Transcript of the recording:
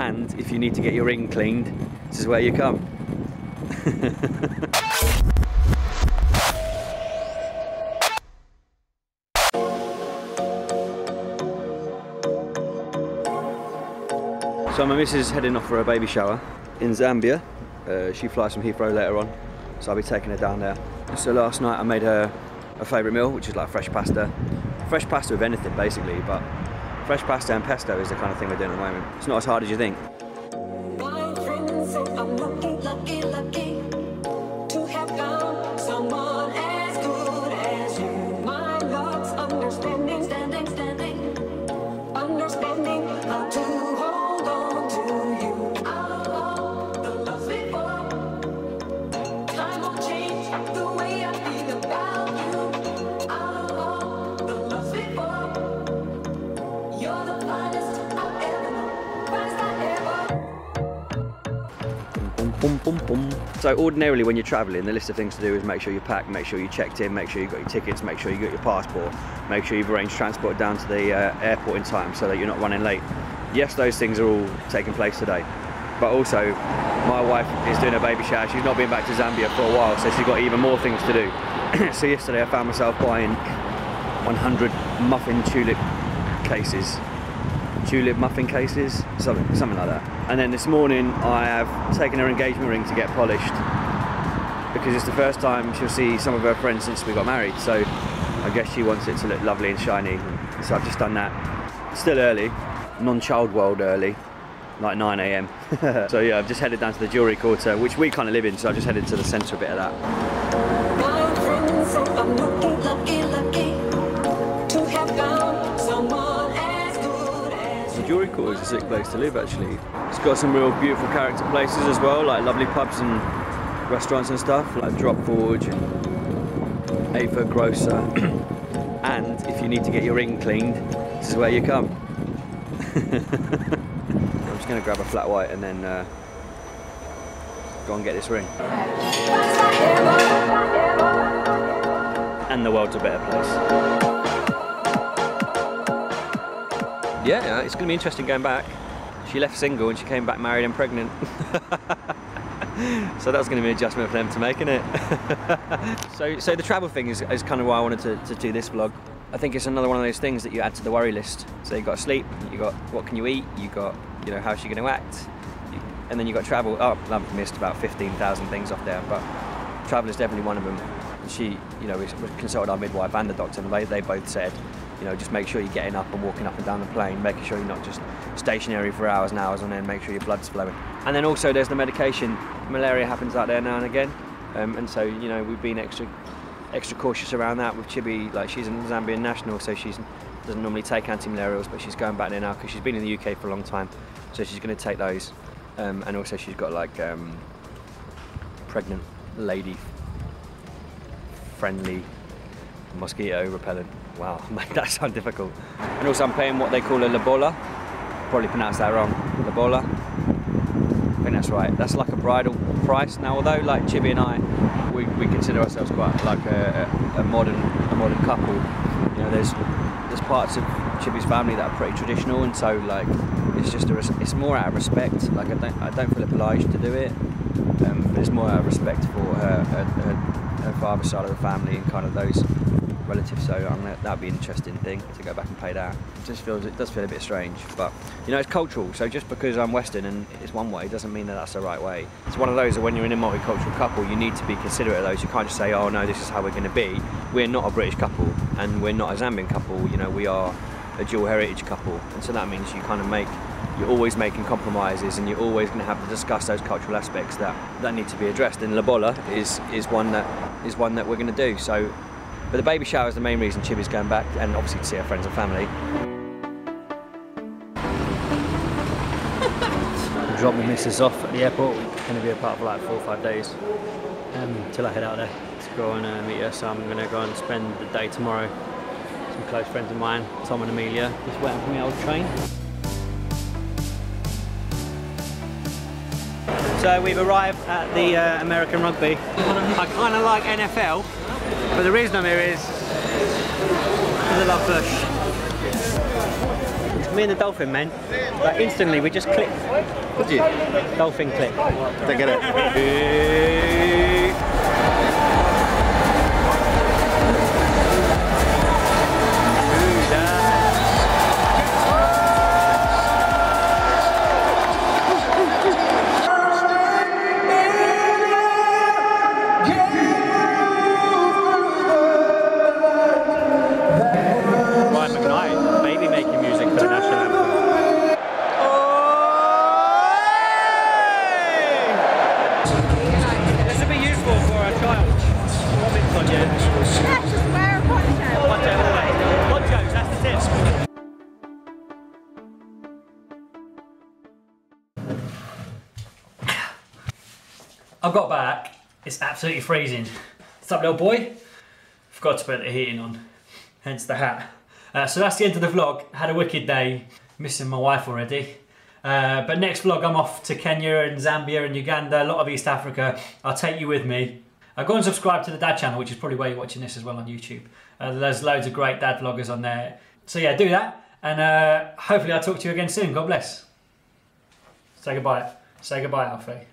And if you need to get your ring cleaned, this is where you come. So my missus is heading off for a baby shower in Zambia. She flies from Heathrow later on, so I'll be taking her down there. So last night I made her a favourite meal, which is like fresh pasta. Fresh pasta with anything basically, but fresh pasta and pesto is the kind of thing we're doing at the moment. It's not as hard as you think. I'm lucky to have found someone as good as you. My love's understanding, understanding how to hold on to you. The love's before. Time will change the way I feel about you. The love's before. You're the finest I've ever known. Finest I ever. So ordinarily when you're travelling, the list of things to do is make sure you're packed, make sure you checked in, make sure you've got your tickets, make sure you got your passport, make sure you've arranged transport down to the airport in time so that you're not running late. Yes, those things are all taking place today, but also my wife is doing a baby shower. She's not been back to Zambia for a while, so she's got even more things to do. So yesterday I found myself buying 100 muffin tulip cases. Tulip muffin cases, something like that. And then this morning I have taken her engagement ring to get polished because it's the first time she'll see some of her friends since we got married, so I guess she wants it to look lovely and shiny. So I've just done that. Still early, non-child world early, like 9 AM. So yeah, I've just headed down to the jewellery quarter, which we kind of live in, so I just headed to the centre a bit of that. My friends say I'm lucky to have found someone as good as you. The jewellery quarter is a sick place to live actually. It's got some real beautiful character places as well, like lovely pubs and restaurants and stuff, like Drop Forge, Ep10 Grocer. And if you need to get your ring cleaned, this is where you come. I'm just going to grab a flat white and then go and get this ring. And the world's a better place. Yeah, it's going to be interesting going back. She left single and she came back married and pregnant. So that's going to be an adjustment for them to make, isn't it? So the travel thing is kind of why I wanted to do this vlog. I think it's another one of those things that you add to the worry list. So you've got to sleep, you've got what can you eat, you've got, you know, how's she going to act, and then you've got travel. Oh, I've missed about 15,000 things off there, but travel is definitely one of them. And she, you know, we consulted our midwife and the doctor, and they both said, you know, just make sure you're getting up and walking up and down the plane, making sure you're not just stationary for hours and hours, and then make sure your blood's flowing. And then also there's the medication. Malaria happens out there now and again, and so, you know, we've been extra cautious around that with Chibi. Like, she's a Zambian national, so she doesn't normally take anti-malarials, but she's going back there now because she's been in the UK for a long time, so she's going to take those. And also she's got like pregnant lady friendly mosquito repellent. Wow, made that sound difficult. And also I'm paying what they call a lobola. Probably pronounced that wrong. Lobola. I think that's right. That's like a bridal price now. Although, like Chibi and I, we consider ourselves quite like a modern couple. You know, there's parts of Chibi's family that are pretty traditional, and so like it's more out of respect. Like I don't feel obliged to do it, but it's more out of respect for her father's side of the family and kind of those relatives. So that'd be an interesting thing to go back and pay that. It does feel a bit strange, but you know, it's cultural. So just because I'm Western and it's one way doesn't mean that that's the right way. It's one of those that when you're in a multicultural couple, you need to be considerate of those. You can't just say, oh no, this is how we're going to be. We're not a British couple and we're not a Zambian couple. You know, we are a dual heritage couple, and so that means you're always making compromises, and you're always going to have to discuss those cultural aspects that need to be addressed. And Lobola is one that we're going to do. So. But the baby shower is the main reason Chibi's going back, and obviously to see her friends and family. Drop my missus off at the airport. We're going to be apart for like 4 or 5 days till I head out there to go and meet her. So I'm going to go and spend the day tomorrow. Some close friends of mine, Tom and Amelia, just waiting for me old train. So we've arrived at the American rugby. I kind of like NFL. But the reason I'm here is because I love Bush. me and the dolphin, man. Like instantly, we just clicked. Did you? Dolphin click. Don't get it. I've got back, it's absolutely freezing. What's up, little boy? Forgot to put the heating on, hence the hat. So that's the end of the vlog. Had a wicked day, missing my wife already. But next vlog I'm off to Kenya and Zambia and Uganda, a lot of East Africa. I'll take you with me. Go and subscribe to the Dad channel, which is probably where you're watching this as well on YouTube. There's loads of great dad vloggers on there. So yeah, do that, and hopefully I'll talk to you again soon. God bless. Say goodbye. Say goodbye, Alfie.